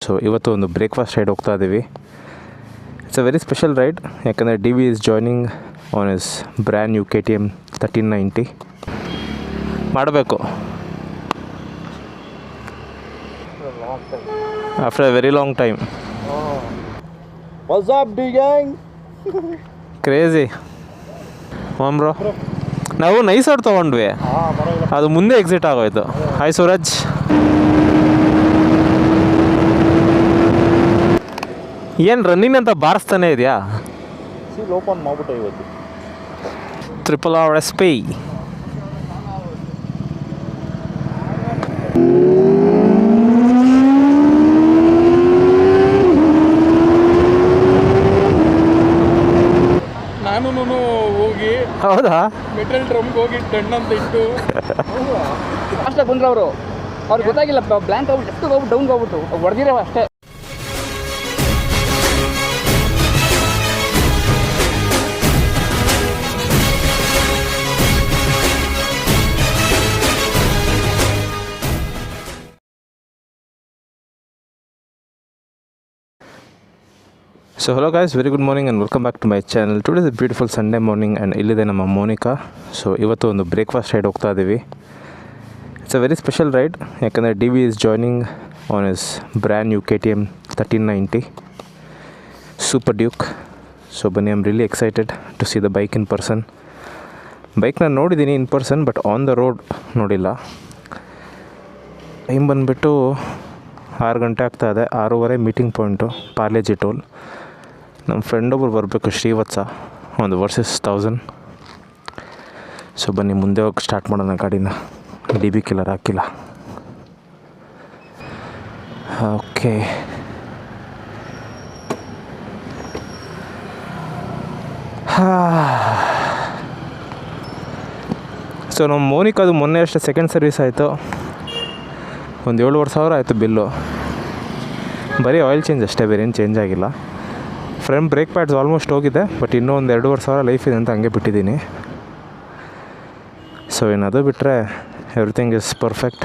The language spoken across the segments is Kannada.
ಸೊ ಇವತ್ತು ಒಂದು ಬ್ರೇಕ್ಫಾಸ್ಟ್ ರೈಡ್ ಹೋಗ್ತಾ ಇದ್ದೀವಿ. It's a very special ride, ಯಾಕಂದರೆ D V is joining on is brand new KTM 1390. ಮಾಡಬೇಕು after a very long time. What's up, D gang? Crazy ಹಾಂ ಬ್ರೋ. ನಾವು ನೈಸ್ ಔಟ್ ತೊಗೊಂಡ್ವಿ, ಅದು ಮುಂದೆ ಎಕ್ಸಿಟ್ ಆಗೋಯ್ತು. ಹಾಯ್ ಸೂರಜ್. ಏನು ರನ್ನಿಂಗ್ ಅಂತ ಬಾರಿಸ್ತಾನೆ ಇದೆಯಾ? ಸೀಲ್ ಓಪನ್ ಮಾಡ್ಬಿಟ್ಟೆ ಇವತ್ತು. RRRSP. ನಾನು ಹೋಗಿ ಹೌದಾ? ಮೆಟಲ್ ಡ್ರಮ್ಗೆ ಹೋಗಿ ಟನ್ ಅಂತ ಇಟ್ಟು ಅಷ್ಟೇ ಬಂದ್ರು ಅವರು. ಅವ್ರಿಗೆ ಗೊತ್ತಾಗಿಲ್ಲ, ಬ್ಲ್ಯಾಂಕ್ ಹೋಗ್ಬಿಟ್ಟು ಎಷ್ಟು ಹೋಗ್ಬಿಟ್ಟು ಡೌನ್ಗೆ ಹೋಗ್ಬಿಟ್ಟು ಹೊಡೆದಿರೋ ಅಷ್ಟೇ. So hello guys, very good morning and welcome back to my channel. Today is a beautiful Sunday morning and ಇಲ್ಲಿದೆ ನಮ್ಮ ಮೋನಿಕಾ. ಸೊ ಇವತ್ತು ಒಂದು ಬ್ರೇಕ್ಫಾಸ್ಟ್ ರೈಡ್ ಹೋಗ್ತಾ ಇದ್ದೀವಿ. It's a very special ride, ಯಾಕಂದರೆ D V is joining on is brand new KTM 1390 Super Duke. So ಬನ್ನಿ, I am really excited to see the bike in person. Bike ನಾನು ನೋಡಿದ್ದೀನಿ in person, but on the road ನೋಡಿಲ್ಲ. ಟೈಮ್ ಬಂದುಬಿಟ್ಟು 6 ಗಂಟೆ ಆಗ್ತಾಯಿದೆ. 6:30 ಮೀಟಿಂಗ್ ಪಾಯಿಂಟು ಪಾರ್ಲೇಜಿ ಟೋಲ್. ನಮ್ಮ ಫ್ರೆಂಡ್ ಒಬ್ಬರು ಬರಬೇಕು, ಶ್ರೀವತ್ಸ, ಒಂದು ವರ್ಸಸ್ 1000. ಸೊ ಬನ್ನಿ ಮುಂದೆ ಹೋಗಿ ಸ್ಟಾರ್ಟ್ ಮಾಡೋಣ ಗಾಡಿನ. DB ಕಿಲ್ಲರ್ ಹಾಕಿಲ್ಲ. ಓಕೆ, ಸೊ ನಮ್ಮ ಮೋನಿಕಾದು ಮೊನ್ನೆ ಅಷ್ಟೇ ಸೆಕೆಂಡ್ ಸರ್ವಿಸ್ ಆಯಿತು. ಒಂದು 7,500 ಆಯಿತು ಬಿಲ್ಲು. ಬರೀ ಆಯಿಲ್ ಚೇಂಜ್ ಅಷ್ಟೇ, ಬೇರೆ ಏನು ಚೇಂಜ್ ಆಗಿಲ್ಲ. ಫ್ರಂಟ್ ಬ್ರೇಕ್ ಪ್ಯಾಡ್ಸ್ ಆಲ್ಮೋಸ್ಟ್ ಹೋಗಿದೆ, ಬಟ್ ಇನ್ನೂ ಒಂದು 2,500 ಲೈಫ್ ಇದೆ ಅಂತ ಹಂಗೆ ಬಿಟ್ಟಿದ್ದೀನಿ. ಸೊ ಏನದು ಬಿಟ್ಟರೆ everything is perfect.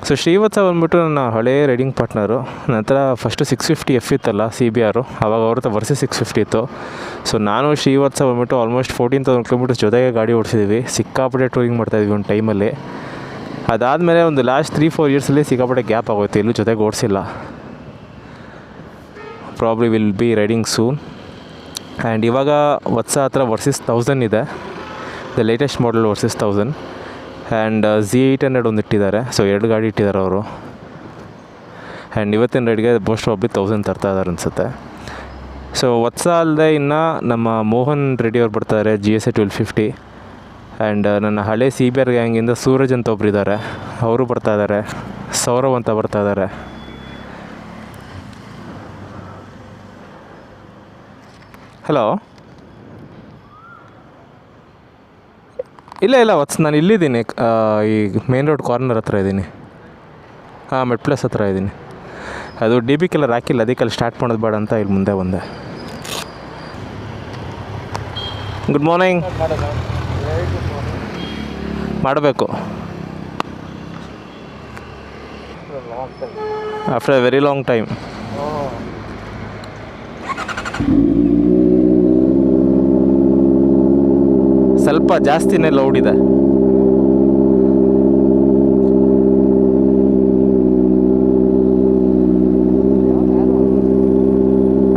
So Srivatsa ಬಂದ್ಬಿಟ್ಟು ನನ್ನ ಹಳೇ ರೈಡಿಂಗ್ ಪಾರ್ಟ್ನರು. ನಂತರ ಫಸ್ಟು 650F ಇತ್ತಲ್ಲ CBR, ಆವಾಗ ಅವ್ರದ್ದು ವರ್ಸಸ್ 650 ಇತ್ತು. ಸೊ ನಾನು ಶ್ರೀವತ್ಸ ಬಂದ್ಬಿಟ್ಟು ಆಲ್ಮೋಸ್ಟ್ 14,000 ಕಿಲೋಮೀಟರ್ಸ್ ಜೊತೆಗೆ ಗಾಡಿ ಓಡಿಸಿದ್ದೀವಿ. ಸಿಕ್ಕಾಪಟ್ಟೆ ಟೂರಿಂಗ್ ಮಾಡ್ತಾಯಿದ್ವಿ ಒಂದು ಟೈಮಲ್ಲಿ. ಅದಾದಮೇಲೆ ಒಂದು ಲಾಸ್ಟ್ 3-4 ಇಯರ್ಸಲ್ಲಿ ಸಿಕ್ಕಾಪಟ್ಟೆ ಗ್ಯಾಪ್ ಆಗೋಯ್ತು, ಎಲ್ಲೂ ಜೊತೆಗೆ ಓಡಿಸಿಲ್ಲ. Probably will be riding soon. And ಇವಾಗ ವತ್ಸ ಹತ್ರ ವರ್ಸಸ್ 1000 ಇದೆ, the latest model Versys 1000. And Z800 ಒಂದು ಇಟ್ಟಿದ್ದಾರೆ. ಸೊ 2 ಗಾಡಿ ಇಟ್ಟಿದ್ದಾರೆ ಅವರು. ಆ್ಯಂಡ್ ಇವತ್ತಿನ ರೈಡ್ಗೆ ಮೋಸ್ಟ್ ಪ್ರಾಬ್ಲಿ 1000 ತರ್ತಾ ಇದ್ದಾರೆ ಅನಿಸುತ್ತೆ. ಸೊ ವತ್ಸ ಅಲ್ಲದೆ ಇನ್ನು ನಮ್ಮ ಮೋಹನ್ ರೆಡ್ಡಿ ಅವ್ರು ಬರ್ತಾರೆ, GSA 1250. ಆ್ಯಂಡ್ ನನ್ನ ಹಳೆ CBR ಗ್ಯಾಂಗಿಂದ ಸೂರಜ್ ಅಂತ ಒಬ್ರು ಇದ್ದಾರೆ, ಅವರು ಬರ್ತಾಯಿದ್ದಾರೆ. ಸೌರವ್ ಅಂತ ಬರ್ತಾಯಿದ್ದಾರೆ. ಹಲೋ, ಇಲ್ಲ ವತ್ಸ್, ನಾನು ಇಲ್ಲಿದ್ದೀನಿ. ಈ ಮೇನ್ ರೋಡ್ ಕಾರ್ನರ್ ಹತ್ರ ಇದ್ದೀನಿ. ಹಾಂ, ಮೆಡ್ ಪ್ಲಸ್ ಹತ್ರ ಇದ್ದೀನಿ. ಅದು DB ಕಿಲ್ಲರ್ ಹಾಕಿಲ್ಲ, ಅದಕ್ಕೆ ಅಲ್ಲಿ ಸ್ಟಾರ್ಟ್ ಮಾಡೋದು ಬೇಡ ಅಂತ ಇಲ್ಲಿ ಮುಂದೆ ಬಂದೆ. Good morning. ಮಾಡಬೇಕು after a very long time. ಸ್ವಲ್ಪ ಜಾಸ್ತಿನೇ ಲೌಡ್ ಇದೆ.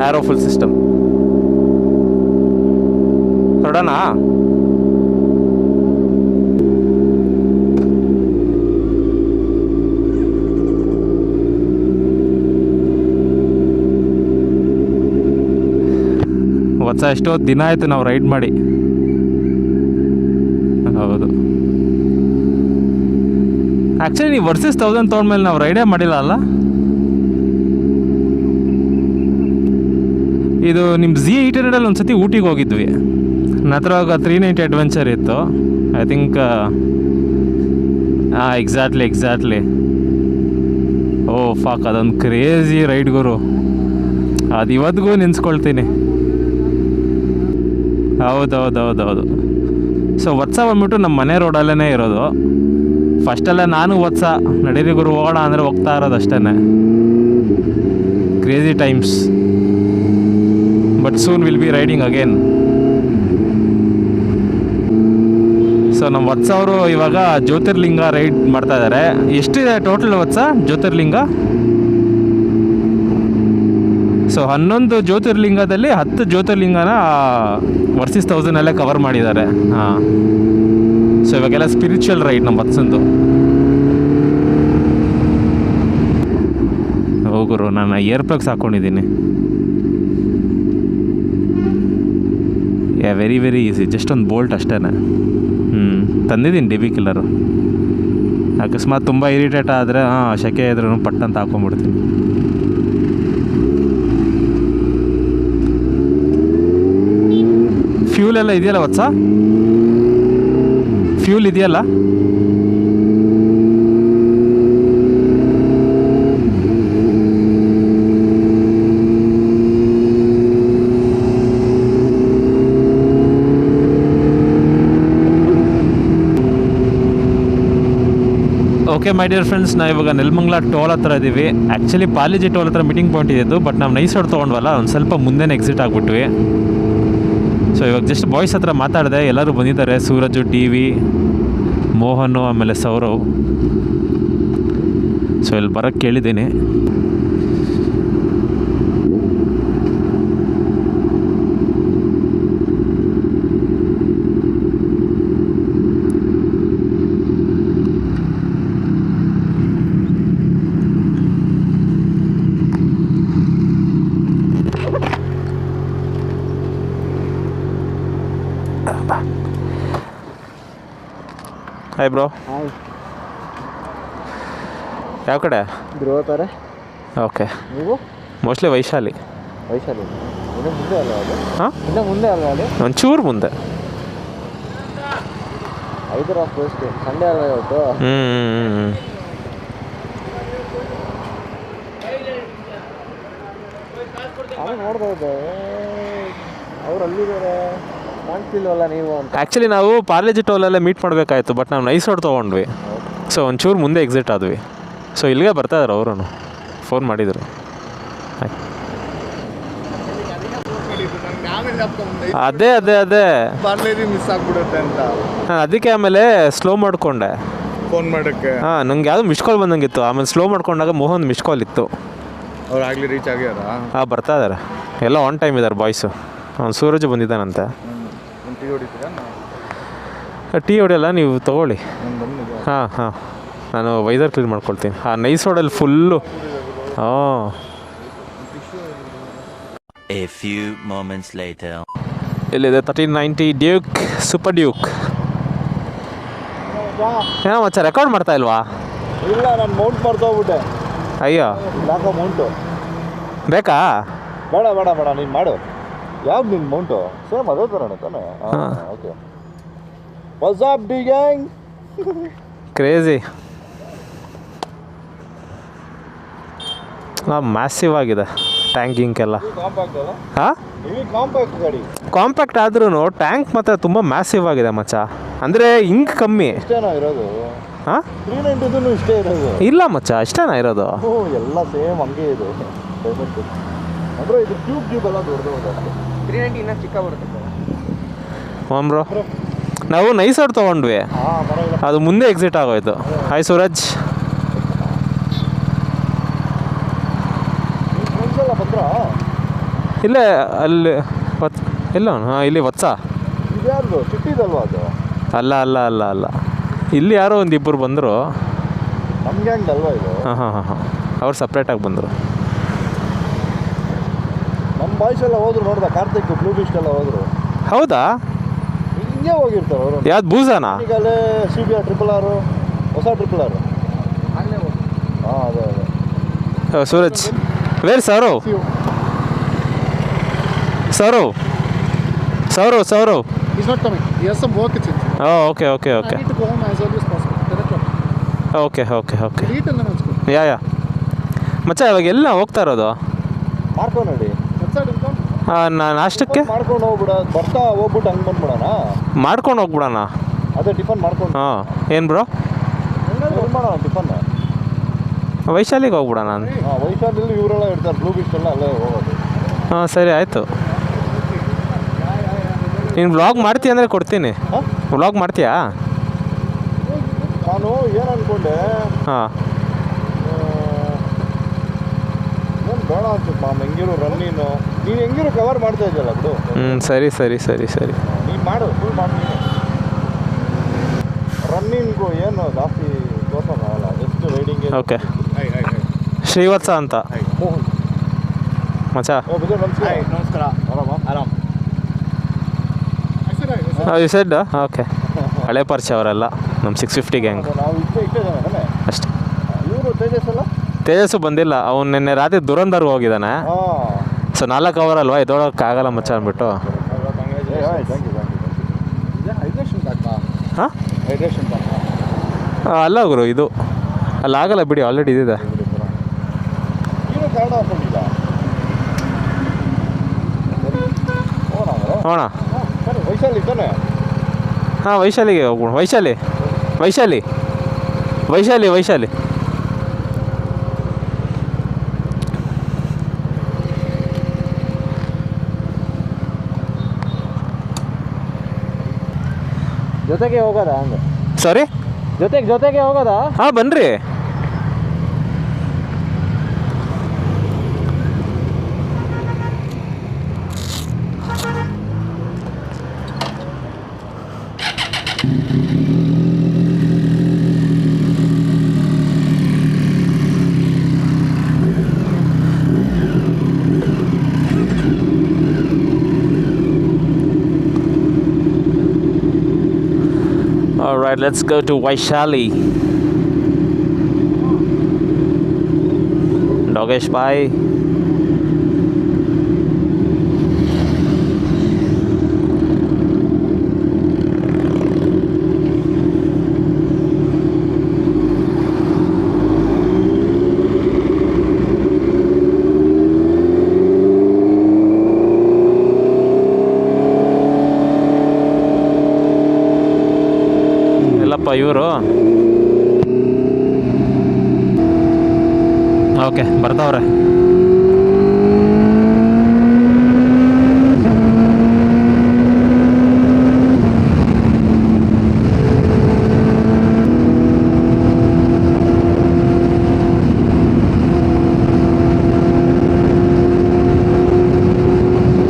ಆರೋ ಫುಲ್ ಸಿಸ್ಟಮ್ ನೋಡೋಣ. ವತ್ಸ ಎಷ್ಟೋ ದಿನ ಆಯಿತು ನಾವು ರೈಡ್ ಮಾಡಿ. ಹೌದು, ಆ್ಯಕ್ಚುಲಿ ನೀವು ವರ್ಸಸ್ 1000 ತೊಗೊಂಡ್ಮೇಲೆ ನಾವು ರೈಡೇ ಮಾಡಿಲ್ಲ ಅಲ್ಲ. ಇದು ನಿಮ್ಮ Z800 ಒಂದು ಸತಿ ಊಟಿಗೆ ಹೋಗಿದ್ವಿ. ನನ್ನ ಹತ್ರ ಆಗ 390 ಅಡ್ವೆಂಚರ್ ಇತ್ತು, ಐ ಥಿಂಕ್. ಹಾಂ, ಎಕ್ಸಾಕ್ಟ್ಲಿ. ಓ ಫಾಕ್, ಅದೊಂದು ಕ್ರೇಜಿ ರೈಡ್ ಗುರು. ಅದು ಇವತ್ತಿಗೂ ನೆನೆಸ್ಕೊಳ್ತೀನಿ. ಹೌದು. ಸೊ ವತ್ಸ ಬಂದ್ಬಿಟ್ಟು ನಮ್ಮ ಮನೆ ರೋಡಲ್ಲೇ ಇರೋದು. ಫಸ್ಟೆಲ್ಲ ನಾನು ವತ್ಸ ನಡೀರಿ ಗುರು ಹೋಗೋಣ ಅಂದರೆ ಹೋಗ್ತಾ ಇರೋದು ಅಷ್ಟೇ. Crazy times, but soon will be riding again. So ನಮ್ಮ ವತ್ಸ ಅವರು ಇವಾಗ ಜ್ಯೋತಿರ್ಲಿಂಗ ರೈಡ್ ಮಾಡ್ತಾ ಇದ್ದಾರೆ. ಎಷ್ಟಿದೆ ಟೋಟಲ್ ವತ್ಸ ಜ್ಯೋತಿರ್ಲಿಂಗ? ಸೊ 11 ಜ್ಯೋತಿರ್ಲಿಂಗದಲ್ಲಿ 10 ಜ್ಯೋತಿರ್ಲಿಂಗನ ವರ್ಸಸ್ 1000 ಕವರ್ ಮಾಡಿದ್ದಾರೆ. ಹಾಂ, ಸೊ ಇವಾಗೆಲ್ಲ ಸ್ಪಿರಿಚುವಲ್ ರೈಡ್ ನಮ್ಮ ವತ್ಸಂದು. ಹೋಗುರು, ನಾನು ಇಯರ್ ಪ್ಲಗ್ಸ್ ಹಾಕ್ಕೊಂಡಿದ್ದೀನಿ. ವೆರಿ ವೆರಿ ಈಸಿ, ಜಸ್ಟ್ ಒಂದು ಬೋಲ್ಟ್ ಅಷ್ಟೇ. ತಂದಿದ್ದೀನಿ ಡಿ ಬಿ ಕಿಲ್ಲರು. ಅಕಸ್ಮಾತ್ ತುಂಬ ಇರಿಟೇಟ್ ಆದರೆ ಶೆಕೆ ಇದ್ರೂ ಪಟ್ಟಂತ ಹಾಕ್ಕೊಂಬಿಡ್ತೀನಿ. ಫ್ಯೂಲ್ ಎಲ್ಲ ಇದೆಯಲ್ಲ ವತ್ಸ? ಫ್ಯೂಲ್ ಇದೆಯಲ್ಲ? ಓಕೆ ಮೈ ಡಿಯರ್ ಫ್ರೆಂಡ್ಸ್, ನಾವು ಇವಾಗ ನೆಲಮಂಗಲ ಟೋಲ್ ಹತ್ರ ಇದ್ದೀವಿ. ಆ್ಯಕ್ಚುಲಿ ಪಾಲೇಜಿ ಟೋಲ್ ಹತ್ರ ಮೀಟಿಂಗ್ ಪಾಯಿಂಟ್ ಇದ್ದು, ಬಟ್ ನಾವು ನೈಸ್ ರೋಡ್ ತೊಗೊಂಡ್ವಲ್ಲ, ಒಂದು ಸ್ವಲ್ಪ ಮುಂದೆನೇ ಎಕ್ಸಿಟ್ ಆಗಿಬಿಟ್ವಿ. ಸೊ ಇವಾಗ ಜಸ್ಟ್ ಬಾಯ್ಸ್ ಹತ್ರ ಮಾತಾಡಿದೆ, ಎಲ್ಲರೂ ಬಂದಿದ್ದಾರೆ. ಸೂರಜು, ಟಿ ವಿ, ಮೋಹನು, ಆಮೇಲೆ ಸೌರವ್. ಸೊ ಇಲ್ಲಿ ಬರೋಕ್ಕೆ ಕೇಳಿದ್ದೀನಿ. Hi bro. ಹಾಯ್. ಯಾವ ಕಡೆ? ಧ್ರುವತಾರೆ. ಓಕೆ. ನೀವು? ಮೋಸ್ಟ್ಲಿ ವೈಶಾಲಿ. ವೈಶಾಲಿ ಇನ್ನು ಮುಂದೆ ಅಲ್ವಾ ಅದು? ಹಾಂ, ಇನ್ನು ಮುಂದೆ ಅಲ್ವಾ ಅದು? ಒಂಚೂರು ಮುಂದೆ. 5 ಫಸ್ಟ್ ಸಂಡೇ ಅಲ್ವಾ ಇವತ್ತು? ಅವ್ರು ನೋಡ್ಬೋದು, ಅವ್ರು ಅಲ್ಲಿದ್ದಾರೆ, ಕಾಣ್ತಿಲ್ವಲ್ಲ ನೀವು ಅಂತ. ಆ್ಯಕ್ಚುಲಿ ನಾವು ಪಾರ್ಲೇಜಿ ಟೋಲಲ್ಲೇ ಮೀಟ್ ಮಾಡಬೇಕಾಯ್ತು, ಬಟ್ ನಾವು ನೈಸ್ ರೋಡ್ ತೊಗೊಂಡ್ವಿ. ಸೊ ಒಂಚೂರು ಮುಂದೆ ಎಕ್ಸಿಟ್ ಆದ್ವಿ. ಸೊ ಇಲ್ಲಿಗೆ ಬರ್ತಾಯಿದ್ರು ಅವರು, ಫೋನ್ ಮಾಡಿದರು. ಅದೇ ಅದೇ ಅದೇ ಪಾರ್ಲೇಜಿ ಮಿಸ್ ಆಗ್ಬಿಡುತ್ತೆ ಅಂತ ನಾನು ಅದಕ್ಕೆ ಆಮೇಲೆ ಸ್ಲೋ ಮಾಡಿಕೊಂಡೆ ಫೋನ್ ಮಾಡೋಕ್ಕೆ. ಹಾಂ, ನಂಗೆ ಯಾವುದೋ ಮಿಸ್ ಕಾಲ್ ಬಂದಂಗಿತ್ತು. ಆಮೇಲೆ ಸ್ಲೋ ಮಾಡ್ಕೊಂಡಾಗ ಮೋಹನ್ ಮಿಸ್ ಕಾಲ್ ಇತ್ತು. ಅವ್ರು ಆಗಲಿ ರೀಚ್ ಆಗ್ಯಾರ? ಹಾಂ, ಬರ್ತಾ ಇದ್ದಾರೆ, ಎಲ್ಲ ಆನ್ ಟೈಮ್ ಇದ್ದಾರೆ ಬಾಯ್ಸು. ಅವ್ನು ಸೂರಜ್ ಬಂದಿದ್ದಾನಂತೆ. ಟೀ ಹೊಡಿತೀರಾ? ಟೀ ಹೊಡೆಯಲ್ಲ, ನೀವು ತೊಗೊಳ್ಳಿ. ಹಾಂ ಹಾಂ, ನಾನು ವೈಸರ್ ಕ್ಲೀನ್ ಮಾಡ್ಕೊಳ್ತೀನಿ. ಆ ನೈಸ್ ರೋಡಲ್ಲಿ ಫುಲ್ಲು. ಹಾಂ, A few moments later. ಇಲ್ಲಿದೆ 1390 ಡ್ಯೂಕ್, ಸೂಪರ್ ಡ್ಯೂಕ್. ಏನೋ ಮಚ್ಚ ರೆಕಾರ್ಡ್ ಮಾಡ್ತಾ ಇಲ್ವಾ? ಇಲ್ಲ, ನಾನು ಮೌಂಟ್ ಮಾಡ್ತೋಗ್ಬಿಟ್ಟೆ. ಅಯ್ಯೋ, ಯಾಕೋ ಮೌಂಟು ಬೇಕಾ? ಬೇಡ ಬೇಡ ಬೇಡ, ನೀನು ಮಾಡು. ಯಾವ್ದು ನಿನ್ನ ಮೌಂಟು? ಸೇಮ್ ಅದೇ ಥರನೇ ತಾನೆ? ಹಾಂ, okay. What's up D gang? Crazy. Massive ಆಗಿದೆ ಟ್ಯಾಂಕ್ ಎಲ್ಲ. ಕಾಂಪ್ಯಾಕ್ಟ್ ಅಲ್ಲ? ಹಾಂ, ಕಾಂಪ್ಯಾಕ್ಟ್ ಗಾಡಿ. ಕಾಂಪ್ಯಾಕ್ಟ್ ಆದ್ರೂ ಟ್ಯಾಂಕ್ ಮಾತ್ರ ತುಂಬ ಮ್ಯಾಸಿವ್ ಆಗಿದೆ ಮಚ್ಚ. ಅಂದರೆ ಇಂಕ್ ಕಮ್ಮಿ. ಇಷ್ಟೇನಾ ಇರೋದು? ಹಾಂ, 390 ಇಷ್ಟೇ ಇರೋದು? ಇಲ್ಲ ಮಚ್ಚ, ಅಷ್ಟೇನಾ ಇರೋದು? ಎಲ್ಲ ಸೇಮ್ ಹಂಗೆ ಇದೆ ಪೇಮೆಂಟ್. ಅಂದರೆ ಇದು ಟ್ಯೂಬ್ ಎಲ್ಲ ದೊಡ್ಡದು. 390 ಇನ್ನೂ ಚಿಕ್ಕ ಬರುತ್ತೆ. ಹ್ಞೂ ಬ್ರೋ, ನಾವು ನೈಸ್ ರೋಡ್ ತೊಗೊಂಡ್ವಿ, ಹಾಂ, ಪರವಾಗಿಲ್ಲ. ಅದು ಮುಂದೆ ಎಕ್ಸಿಟ್ ಆಗೋಯ್ತು. ಹಾಯ್ ಸೂರಜ್. ಫ್ರೆಂಡ್ಸ್ ಎಲ್ಲ ಬಂದ್ರಾ? ಇಲ್ಲೇ ಅಲ್ಲಿ ಇಲ್ಲ ಹಾಂ, ಇಲ್ಲಿ ವತ್ಸ. ಇದ್ಯಾರ್ದು? ಚಿಟ್ಟಿದಲ್ವಾ ಅದು? ಅಲ್ಲ ಅಲ್ಲ ಅಲ್ಲ ಅಲ್ಲ, ಇಲ್ಲಿ ಯಾರೋ ಒಂದು ಇಬ್ಬರು ಬಂದರು. ನಮ್ಮ ಗ್ಯಾಂಗ್ ಅಲ್ವಾ ಇದು? ಹಾಂ ಹಾಂ ಹಾಂ ಹಾಂ, ಅವ್ರು ಸಪ್ರೇಟಾಗಿ ಬಂದರು. ನಮ್ಮ ಬಾಯ್ಸ್ ಎಲ್ಲ ಹೋದ್ರು ನೋಡ್ದ, ಕಾರ್ತಿಕ್ ಬ್ಲೂ ಬೀಸ್ಟ್ ಎಲ್ಲ ಹೋದ್ರು. ಹೌದಾ? ಹಿಂಗೆ ಹೋಗಿರ್ತಾರೆ ಅವರು. ಯಾವ್ದು ಬೂಸಾನಾ? ಈಗಲೇ CBR 666 ಹೊಸ 666. ಹಾಂ, ಅದೇ ಅದೇ. Suraj, where Sourav? Sourav Sourav Sourav He's not coming. He has some work, it's in. Okay okay okay I need to go home as early as possible. 10 o'clock. Okay okay okay. Eat and then let's go. ಯಾ ಮಚ್ಚ, ಇವಾಗ ಎಲ್ಲ ಹೋಗ್ತಾ ಇರೋದು? ಮಾಡ್ಕೊಂಡು ನೋಡಿ. ನಾನು ನಾಷ್ಟಕ್ಕೆ ಮಾಡ್ಕೊಂಡು ಹೋಗ್ಬಿಡ, ಬರ್ತಾ ಹೋಗ್ಬಿಟ್ಟು ಹಂಗೆ ಬಂದ್ಬಿಡೋಣ. ಮಾಡ್ಕೊಂಡು ಹೋಗ್ಬಿಡೋಣ. ಅದೇ ಟಿಫನ್ ಮಾಡ್ಕೊಂಡು. ಹಾಂ, ಏನು ಬ್ರೋ? ಮಾಡೋಣ ಟಿಫನ್. ವೈಶಾಲಿಗೆ ಹೋಗ್ಬಿಡ ನಾನು. ಹಾಂ ವೈಶಾಲಲ್ಲಿ ಇವರೆಲ್ಲ ಇರ್ತಾರೆ, ಬ್ಲೂ ಬೀಚ್ ಎಲ್ಲ ಅಲ್ಲೇ ಹೋಗೋದು. ಹಾಂ ಸರಿ ಆಯಿತು. ನೀನು ವ್ಲಾಗ್ ಮಾಡ್ತೀಯ ಅಂದರೆ ಕೊಡ್ತೀನಿ. ಹಾಂ ವ್ಲಾಗ್ ಮಾಡ್ತೀಯಾ? ನಾನು ಏನು ಅಂದ್ಕೊಂಡೆ, ಹಾಂ ಏನು ಬೇಡ ಅನ್ಸುತ್ತೆ ಮ್ಯಾಮ್. ಹೆಂಗಿರು ರನ್ನಿನು ನೀನು ಹೆಂಗಿರು ಕವರ್ ಮಾಡ್ತಾ ಇದೆಯಲ್ಲ ಬಿಡು. ಸರಿ ಸರಿ ಸರಿ ಸರಿ ನೀನು ಮಾಡು, ಫುಲ್ ಮಾಡಿ ನೀನು. ರನ್ನಿಂಗು ಏನು ಜಾಸ್ತಿ ತೋರ್ಸೋಕ್ಕಾಗಲ್ಲ, ಜಸ್ಟ್ ರೈಡಿಂಗ್. ಓಕೆ. ಶ್ರೀವತ್ಸ ಅಂತ ಮೋಹನ್ ಮಚ್ಚಾ. ನಮಸ್ಕಾರ. ನಮಸ್ಕಾರ. ಆರಾಮ ಆರಾಮ್. You said okay. ಹಳೆ ಪರಿಚಯ ಅವರೆಲ್ಲ ನಮ್ಮ 650 ಗ್ಯಾಂಗ್ ನಾವು ಇಷ್ಟೇ ಜನ ತಾನೆ ಅಷ್ಟೇ. ಇವರು ತೇಜಸ್ ಅಲ್ಲ? ತೇಜಸ್ಸು ಬಂದಿಲ್ಲ, ಅವ್ನು ನಿನ್ನೆ ರಾತ್ರಿ ದುರಂದರ್ಗೆ ಹೋಗಿದ್ದಾನೆ. ಹಾಂ ಸೊ 4 ಅವರ್ ಅಲ್ವಾ, ಇದೊಳಕ್ಕಾಗಲ್ಲ ಮಚ್ಚ ಅಂದ್ಬಿಟ್ಟು. Thank you. ಹೈಡ್ರೇಷನ್ ಬ್ಯಾಗ್ನಾ? ಹಾಂ ಹೈಡ್ರೇಷನ್ ಬ್ಯಾಗ್ ಅಲ್ಲ ಗುರು, ಇದು ಅಲ್ಲಾಗಲ್ಲ ಬಿಡಿ, ಆಲ್ರೆಡಿ ಇದಿದೆ. ನೀನು ಕನ್ನಡ ಹಾಕೊಂಡಿಲ್ಲ? ಹೋಣ. ಸರಿ ವೈಶಾಲಿ ತಾನೆ? ಹಾಂ ವೈಶಾಲಿಗೆ ಹೋಗ್ಬಿಡು. ವೈಶಾಲಿ ವೈಶಾಲಿ ವೈಶಾಲಿ ವೈಶಾಲಿ ಜೊತೆಗೆ ಹೋಗೋದಾ ಹಂಗೆ? ಸಾರಿ, ಜೊತೆಗೆ ಹೋಗೋದಾ? ಹಾಂ ಬನ್ನಿರಿ. All right, let's go to Vaishali. Dogesh bhai. ಎಲ್ಲಪ್ಪ ಇವರು. ಓಕೆ ಬರ್ತಾವ್ರೆ.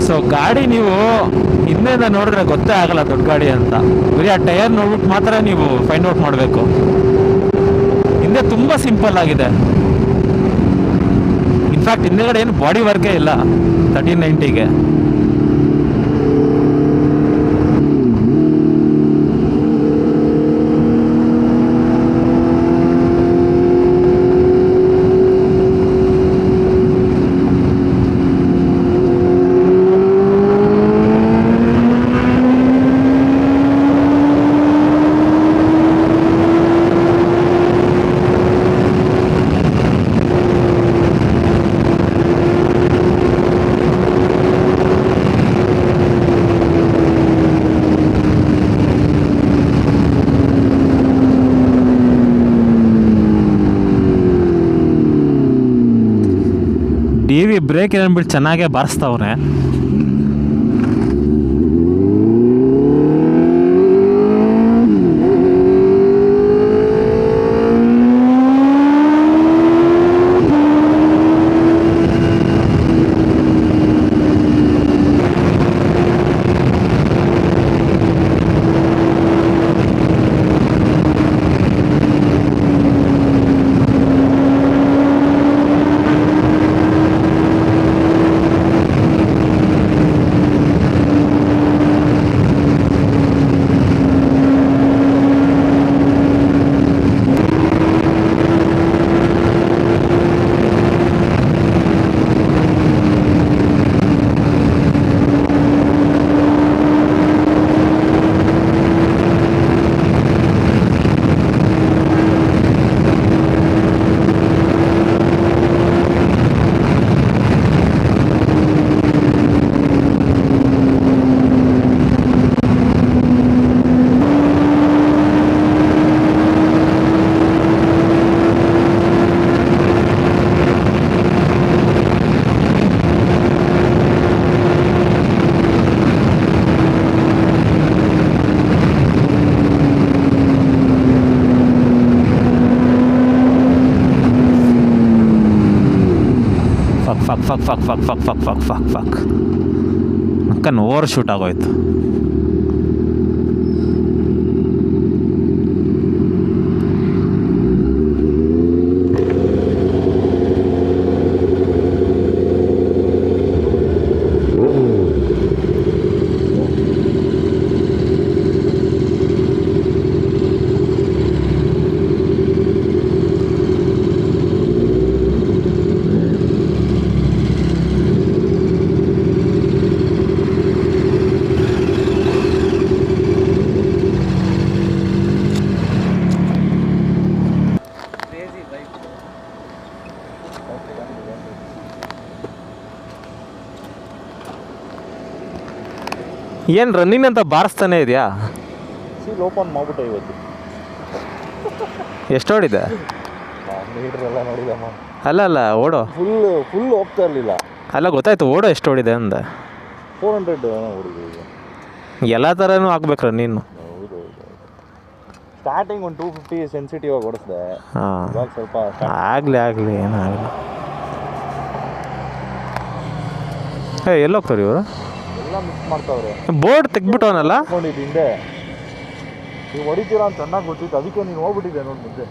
ಸೊ ಗಾಡಿ ನೀವು ಹಿಂದೆಯಿಂದ ನೋಡಿದ್ರೆ ಗೊತ್ತೇ ಆಗಲ್ಲ ದೊಡ್ಡ ಗಾಡಿ ಅಂತ. ಬರೀ ಆ ಟೈರ್ ನೋಡ್ಬಿಟ್ಟು ಮಾತ್ರ ನೀವು ಫೈಂಡ್ ಔಟ್ ಮಾಡಬೇಕು. ಹಿಂದೆ ತುಂಬ ಸಿಂಪಲ್ ಆಗಿದೆ. ಇನ್ಫ್ಯಾಕ್ಟ್ ಹಿಂದೆಗಡೆ ಏನು ಬಾಡಿ ವರ್ಕೇ ಇಲ್ಲ 1390ಗೆ. ಡಿ ವಿ ಬ್ರೇಕ್ ಏನ್ಬಿಟ್ಟು ಚೆನ್ನಾಗೇ ಬಾರಿಸ್ತಾವ್ರೆ. Fuck fuck fuck fuck fuck fuck fuck fuck fuck fuck ಅಕ್ಕನ್ ಓವರ್ ಶೂಟ್ ಆಗೋಯ್ತು. ಏನು ರನ್ನಿಂಗ್ ಅಂತ ಬಾರಿಸ್ತಾನೆ ಇದೆಯಾ? ಸೀಲ್ ಓಪನ್ ಮಾಡ್ಬಿಟ್ಟೆ ಇವತ್ತು. ಎಷ್ಟು ಓಡಿದೆ? ಮೀಟ್ರ್ ಎಲ್ಲ ನೋಡಿದಮ್ಮ. ಅಲ್ಲ ಓಡೋ ಫುಲ್ ಹೋಗ್ತಾ ಇರಲಿಲ್ಲ. ಅಲ್ಲ ಗೊತ್ತಾಯ್ತು, ಓಡೋ ಎಷ್ಟು ಓಡಿದೆ ಅಂದ. 400 ಓಡಿದೆ ಈಗ. ಎಲ್ಲ ಥರನೂ ಹಾಕ್ಬೇಕು ರನ್ನಿನ್ನು. ಹೌದು ಸ್ಟಾರ್ಟಿಂಗ್ ಒಂದು 250 ಸೆನ್ಸಿಟಿವ್ ಆಗಿ ಓಡಿಸ್ದೆ. ಹಾಂ ಇವಾಗ ಸ್ವಲ್ಪ ಆಗಲಿ ಏನಾಗಲಿ. ಎಲ್ಲಿ ಹೋಗ್ತಾರೆ ಇವರು? ಎಲ್ಲ ಮಿಕ್ಸ್ ಮಾಡ್ತಾವ್ರೆ. ಬೋರ್ಡ್ ತೆಗ್ಬಿಟ್ಟವನಲ್ಲ ಹಾಕೊಂಡಿದ್ದು ಹಿಂದೆ. ನೀವು ಹೊಡಿತೀರಾ ಅಂತ ಚೆನ್ನಾಗಿ ಗೊತ್ತಿತ್ತು, ಅದಕ್ಕೆ ನೀನು ಹೋಗ್ಬಿಟ್ಟಿದ್ದೆ ನೋಡಿ ಮುಂದೆ.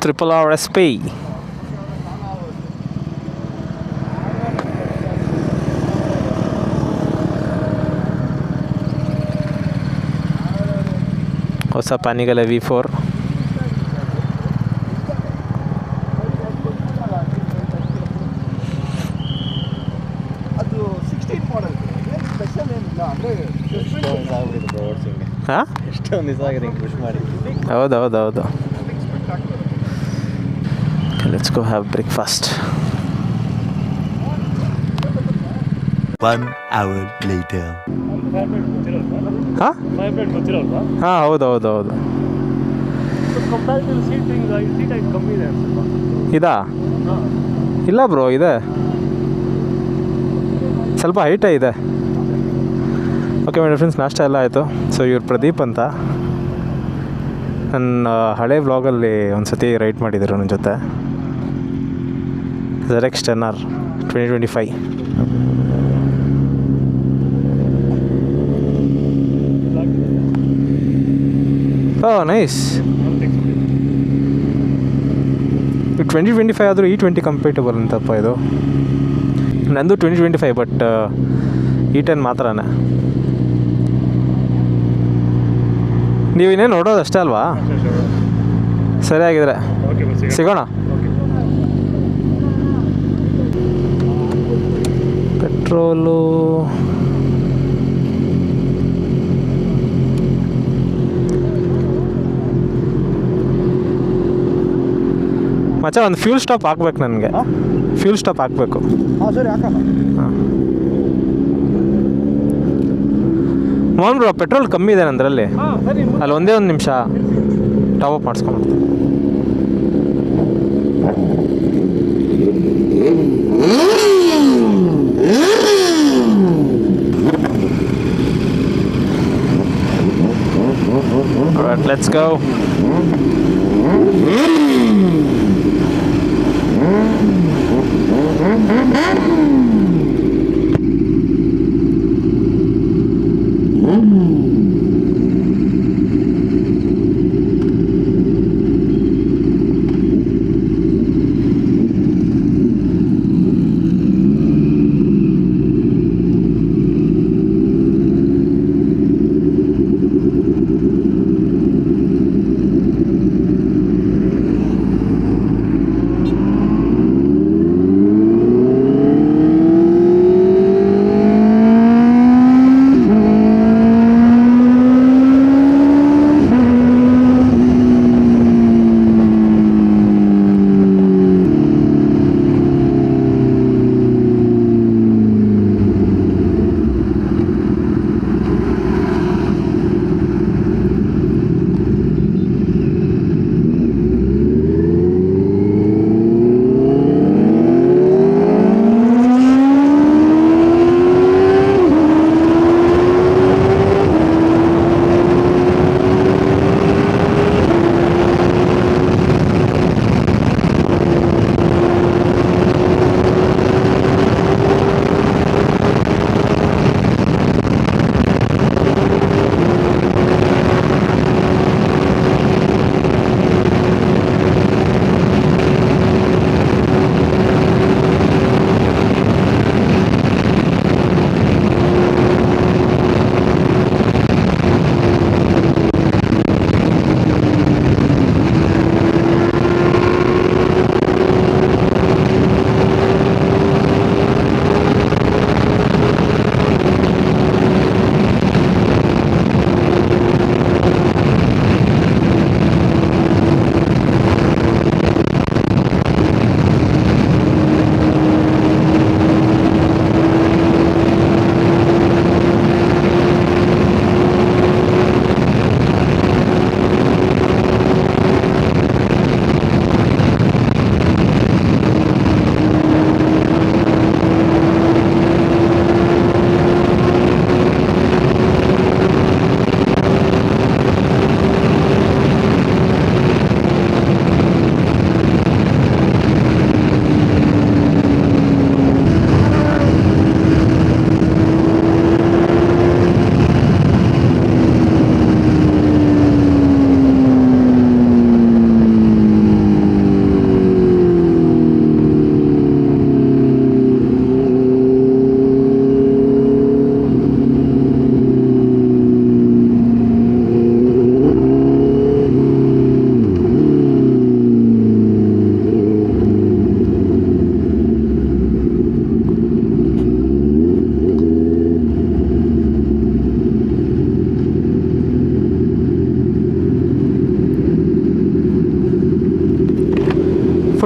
RRRSP. ಹೊಸ ಪಾನಿಗಲ V4. ಅದು 16 ಮಾಡಲ್. ಏನು ಸ್ಪೆಷಲ್ ಏನಿಲ್ಲ ಅಂದರೆ ಆಗ್ಬಿಟ್ಟಿದೆ ಓಡಿಸಿಂಗೆ. ಹಾಂ ಎಷ್ಟೊಂದು ದಿವಸ ಆಗಿದೆ ಹಿಂಗೆ ಪುಷ್ ಮಾಡಿ. ಹೌದು. Let's go have breakfast. 1 hour later. ಹಾಂ ಹೌದು. ಇದಾ? ಇಲ್ಲ ಬ್ರೋ, ಇದೆ ಸ್ವಲ್ಪ ಹೈಟೇ ಇದೆ. ಓಕೆ ಮೇಡಮ್ ಫ್ರೆಂಡ್ಸ್, ನಾಷ್ಟ ಎಲ್ಲ ಆಯಿತು. ಸೊ ಇವ್ರು ಪ್ರದೀಪ್ ಅಂತ ನನ್ನ ಹಳೆ ವ್ಲಾಗಲ್ಲಿ ಒಂದು ಸತಿ ರೈಡ್ ಮಾಡಿದರು ನನ್ನ ಜೊತೆ. ZX 10R 2025. ಓ ನೈಸ್. 2025 ಆದರೂ E20 ಕಂಪೇಟಬಲ್ ಅಂತಪ್ಪ ಇದು. ನಂದು 2025 ಬಟ್ E10 ಮಾತ್ರನೇ. ನೀವು ಇನ್ನೇನು ನೋಡೋದು ಅಷ್ಟೇ ಅಲ್ವಾ? ಸರಿಯಾಗಿದ್ರೆ ಸಿಗೋಣ. ಪೆಟ್ರೋಲು ಮಚ್ಚ, ಒಂದು ಫ್ಯೂಲ್ ಸ್ಟಾಪ್ ಹಾಕ್ಬೇಕು ನನಗೆ. ಫ್ಯೂಲ್ ಸ್ಟಾಪ್ ಹಾಕಬೇಕು. ಹಾಂ ಸರಿ ಹಾಕೋಣ. ಹಾಂ ಮೋಹನ್ ಬ್ರೋ, ಪೆಟ್ರೋಲ್ ಕಮ್ಮಿ ಇದೆ ನಂದರಲ್ಲಿ. ಅಲ್ಲಿ ಒಂದೇ ಒಂದು ನಿಮಿಷ ಟಾಪ್ ಅಪ್ ಮಾಡಿಸ್ಕೊಂಡು. Alright, let's go.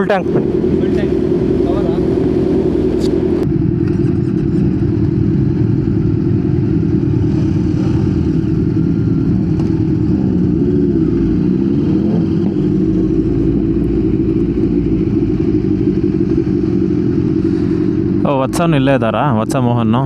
Full tank ಮಾಡಿ. ಓ ವತ್ಸನು ಇಲ್ಲೇ ಇದ್ದಾರಾ? ವತ್ಸ ಮೋಹನ್ನು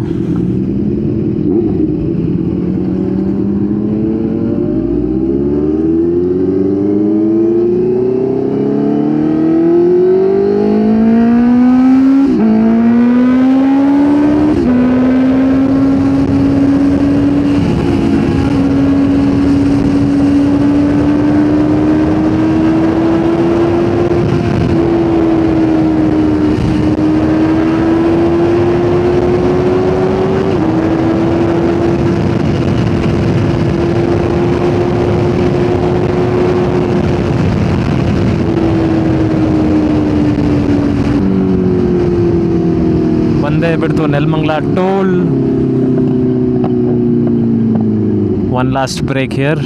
ಬಂದೇ ಬಿಡ್ತು Nelamangala toll. One last break here.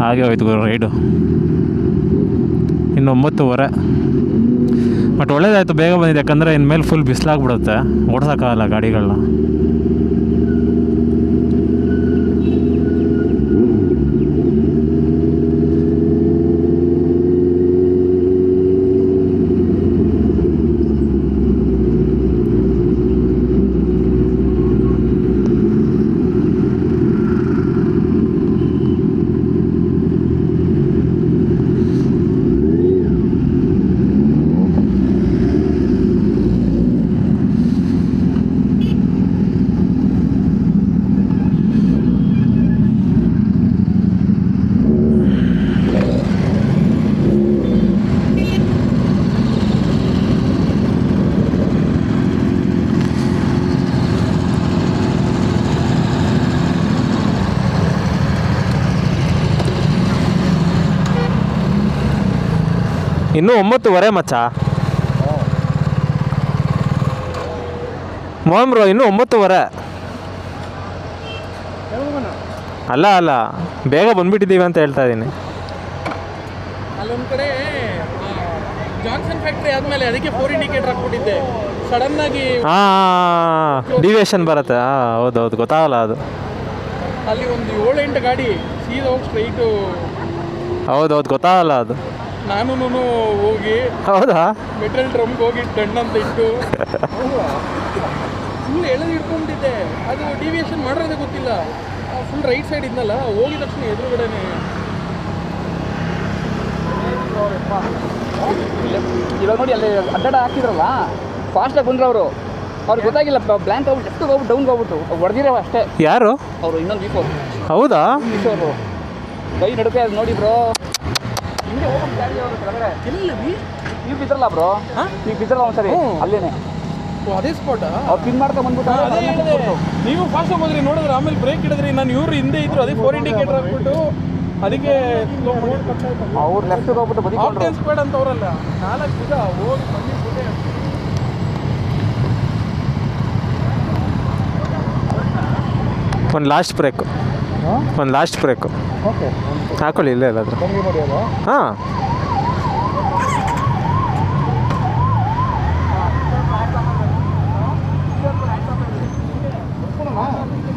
ಹಾಗೆ ಹೋಯ್ತು ರೈಡು. ಇನ್ನು 9:30. ಬಟ್ ಒಳ್ಳೇದಾಯಿತು, ಬೇಗ ಬಂದಿದೆ. ಯಾಕಂದರೆ ಇನ್ಮೇಲೆ ಫುಲ್ ಬಿಸಿಲಾಗ್ಬಿಡುತ್ತೆ, ಓಡ್ಸೋಕ್ಕಾಗಲ್ಲ ಗಾಡಿಗಳನ್ನ. ಇನ್ನೂ 9:30 ಮಚ್ಚ. ಮೋಹನ್ ಬ್ರೋ ಇನ್ನೂ 9:30. ಅಲ್ಲ ಬೇಗ ಬಂದ್ಬಿಟ್ಟಿದ್ದೀವಿ ಅಂತ ಹೇಳ್ತಾ ಇದ್ದೀನಿ. ಅಲ್ಲೊಂದು ಕಡೆ ಜಾನ್ಸನ್ ಫ್ಯಾಕ್ಟ್ರಿ ಆದಮೇಲೆ ಅದಕ್ಕೆ 4 ಇಂಡಿಕೇಟರ್ ಹಾಕ್ಬಿಟ್ಟಿದ್ದೆ. ಸಡನ್ನಾಗಿ ಡಿವಿಯೇಷನ್ ಬರುತ್ತೆ. ಹೌದೌದು, ಗೊತ್ತಾಗಲ್ಲ ಅದು. ಅಲ್ಲಿ ಒಂದು 7-8 ಗಾಡಿ ಸೀದಾ ಹೋಗಿ ಸ್ಟ್ರೈಟು. ಹೌದೌದು, ಗೊತ್ತಾಗಲ್ಲ ಅದು. ನಾನು ಹೋಗಿ ಹೌದಾ ಮೆಟಲ್ ಡ್ರಮ್ಗೆ ಹೋಗಿ ಡಣ್ಣು ಅಂತ ಇಟ್ಟು ಫುಲ್ ಎಳೆದು ಇಟ್ಕೊಂಡಿದ್ದೆ. ಅದು ಡಿವಿಯೇಷನ್ ಮಾಡಿರೋದೇ ಗೊತ್ತಿಲ್ಲ. ಫುಲ್ ರೈಟ್ ಸೈಡ್ ಇದ್ನಲ್ಲ, ಹೋಗಿದ ತಕ್ಷಣ ಎದುರುಗಡೆನೆ ಇವಾಗ ನೋಡಿ ಅಲ್ಲಿ ಅಡ್ಡಾಡ ಹಾಕಿದ್ರಲ್ಲ, ಫಾಸ್ಟಾಗಿ ಬಂದ್ರು ಅವರು. ಅವ್ರಿಗೆ ಗೊತ್ತಾಗಿಲ್ಲ, ಬ್ಲ್ಯಾಂಕ್ ಆಗ್ಬಿಟ್ಟು ಲೆಫ್ಟ್ ಹೋಗ್ಬಿಟ್ಟು ಡೌನ್ಗೆ ಹೋಗ್ಬಿಟ್ಟು ಹೊಡೆದಿರೋ ಅಷ್ಟೇ. ಯಾರು ಅವರು? ಇನ್ನೊಂದು ವೀಕ್ ಹೌದಾ? ಅವರು ಕೈ ನಡುಕೆ ಅದು ನೋಡಿ ಬ್ರೋ. ಹಿಂಗೆ ಹೋಗೋದು ಗಾಡಿ ಅವರು ಕೆಳಗಡೆ. ನೀವು ಬಿದ್ರಲ್ಲ ಬ್ರೋ, ನೀವು ಬಿದ್ರಲ್ಲ ಒಂದ್ಸರಿ ಅಲ್ಲೇನೆ. ಅದೇ ಸ್ಪಾಟ್ ಅವ್ರು ಪಿನ್ ಮಾಡ್ಕೊಂಡು ಬಂದ್ಬಿಟ್ಟು ನೀವು ಫಾಸ್ಟ್ ಹೋದ್ರಿ ನೋಡಿದ್ರೆ, ಆಮೇಲೆ ಬ್ರೇಕ್ ಹಿಡಿದ್ರಿ. ನಾನು ಇವ್ರು ಹಿಂದೆ ಇದ್ರು, ಅದೇ 4 ಇಂಡಿಕೇಟರ್ ಹಾಕ್ಬಿಟ್ಟು ಅದಕ್ಕೆ ಅವ್ರು ಲೆಫ್ಟ್ ಹೋಗ್ಬಿಟ್ಟು ಬದಿ ಸ್ಪೀಡ್ ಅಂತ ಅವರಲ್ಲ 4 ದಿವಸ ಹೋಗಿ ಬಂದಿದ್ದೆ. ಒಂದು ಲಾಸ್ಟ್ ಬ್ರೇಕು, ಒಂದು ಲಾಸ್ಟ್ ಬ್ರೇಕು ಹಾಕೊಳ್ಳಿ. ಇಲ್ಲೇ ಅಲ್ಲ ಹಾಂ.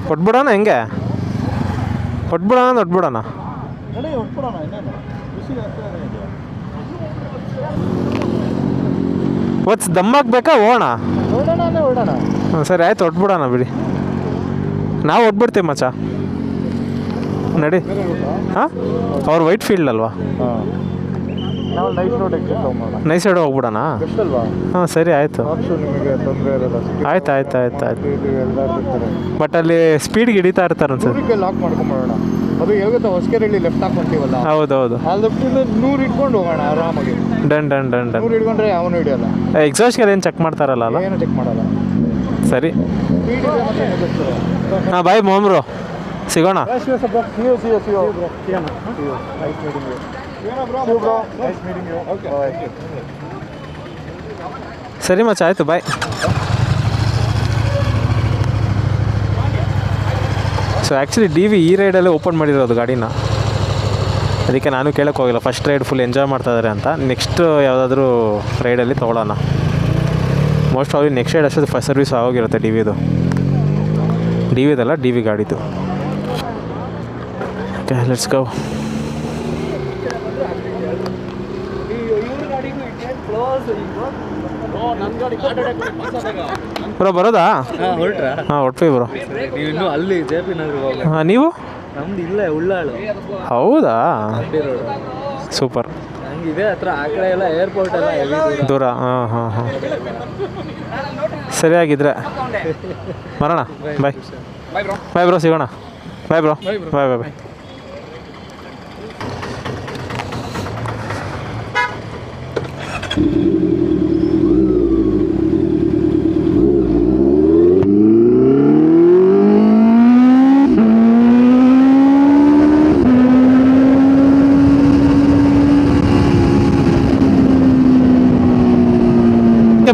ಕೊಟ್ಬಿಡೋಣ, ಹೆಂಗೆ ಕೊಟ್ಬಿಡೋಣ. ಒತ್ತು ದಮ್ಮಾಕ್ಬೇಕಾ? ಹೋಗೋಣ. ಹ್ಞೂ ಸರಿ ಆಯ್ತು, ಹೊಟ್ಬಿಡೋಣ ಬಿಡಿ. ನಾವು ಹೊಟ್ಬಿಡ್ತೀವಿ ಮಚ್ಚ, ನಡಿ. ಹಾಂ, ಅವ್ರು ವೈಟ್ ಫೀಲ್ಡ್ ಅಲ್ವಾ? ನೈಸ್ ರೋಡ್ ಹೋಗ್ಬಿಡೋಣ. ಹಾಂ ಸರಿ ಆಯಿತು. ಆಯ್ತು. ಬಟ್ ಅಲ್ಲಿ ಸ್ಪೀಡ್ಗೆ ಹಿಡಿತಾ ಇರ್ತಾರೆ ಅನ್ಸುತ್ತೆ. ಲಾಕ್ ಮಾಡ್ಕೊಂಬಿಡೋಣ. ಅದು ಹೇಗುತ್ತೆ ಹೊಸಕೆರೆಯಲ್ಲಿ ಲೆಫ್ಟ್ ಹಾಕೊಂತೀವಲ್ಲ, ಹೌದೌದು. ಆ ಲೆಫ್ಟಿಂದ 100 ಇಟ್ಕೊಂಡು ಹೋಗೋಣ ಆರಾಮಾಗಿ. ಡನ್ 100 ಇಟ್ಕೊಂಡ್ರೆ ಅವನು ಹಿಡಿಯಲ್ಲ. ಎಕ್ಸಾಸ್ಟ್ ಗೆ ಏನು ಚೆಕ್ ಮಾಡ್ತಾರಲ್ಲ ಅಲ್ಲ? ಏನು ಚೆಕ್ ಮಾಡಲ್ಲ. ಸರಿ, ಸ್ಪೀಡ್ ಇದೆ ಮತ್ತೆ. ಹಾಂ ಬಾಯ್ ಮೊಹಮ್ರು, ಸಿಗೋಣ. ಸರಿ ಮಚ್ಚ, ಆಯಿತು, ಬಾಯ್. ಸೊ ಆ್ಯಕ್ಚುಲಿ ಡಿ ವಿ ಈ ರೈಡಲ್ಲೇ ಓಪನ್ ಮಾಡಿರೋದು ಗಾಡಿನ. ಅದಕ್ಕೆ ನಾನು ಕೇಳೋಕ್ಕೆ ಹೋಗಿಲ್ಲ. ಫಸ್ಟ್ ರೈಡ್ ಫುಲ್ ಎಂಜಾಯ್ ಮಾಡ್ತಾಯಿದ್ದಾರೆ ಅಂತ. ನೆಕ್ಸ್ಟ್ ಯಾವುದಾದ್ರೂ ರೈಡಲ್ಲಿ ತೊಗೊಳ್ಳೋಣ. ಮೋಸ್ಟ್ ಆಫ್ಲಿ ನೆಕ್ಸ್ಟ್ ರೈಡ್ ಅಷ್ಟೊಂದು ಫಸ್ಟ್ ಸರ್ವಿಸ್ ಆಗೋಗಿರುತ್ತೆ ಡಿ ವಿದಲ್ಲ ಡಿ ವಿ ಗಾಡಿದು. Okay, let's go. ಬ್ರೋ ಬರೋದಾ? ಹೊರಟ್ರಾ? ಹಾಂ ಹೊಟ್ವಿ ಬ್ರೋ. ನೀವು ಇನ್ನೂ ಅಲ್ಲಿ ಜೆ ಪಿ ನಗರ ಹೋಗಿ. ಹಾಂ, ನೀವು? ನಮ್ದು ಇಲ್ಲೇ ಉಳ್ಳಾಳು. ಹೌದಾ, ಸೂಪರ್. ಹಂಗೆ ಇದೆ ಹತ್ರ. ಆ ಕಡೆ ಎಲ್ಲ ಏರ್ಪೋರ್ಟ್ ಎಲ್ಲ ಹೆವಿ ದೂರ. ಹಾಂ ಹಾಂ ಹಾಂ, ಸರಿಯಾಗಿದ್ರೆ ಬರೋಣ. ಬಾಯ್ ಬಾಯ್ ಬ್ರೋ, ಸಿಗೋಣ. Bye bro, bye bye bye.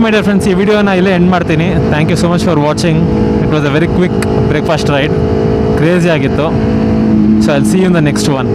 My dear friends, ಈ ವಿಡಿಯೋನ ಇಲ್ಲೇ ಎಂಡ್ ಮಾಡ್ತೀನಿ. Thank you so much for watching. It was a very quick breakfast ride. Crazy ಆಗಿತ್ತು. So I will see you in the next one.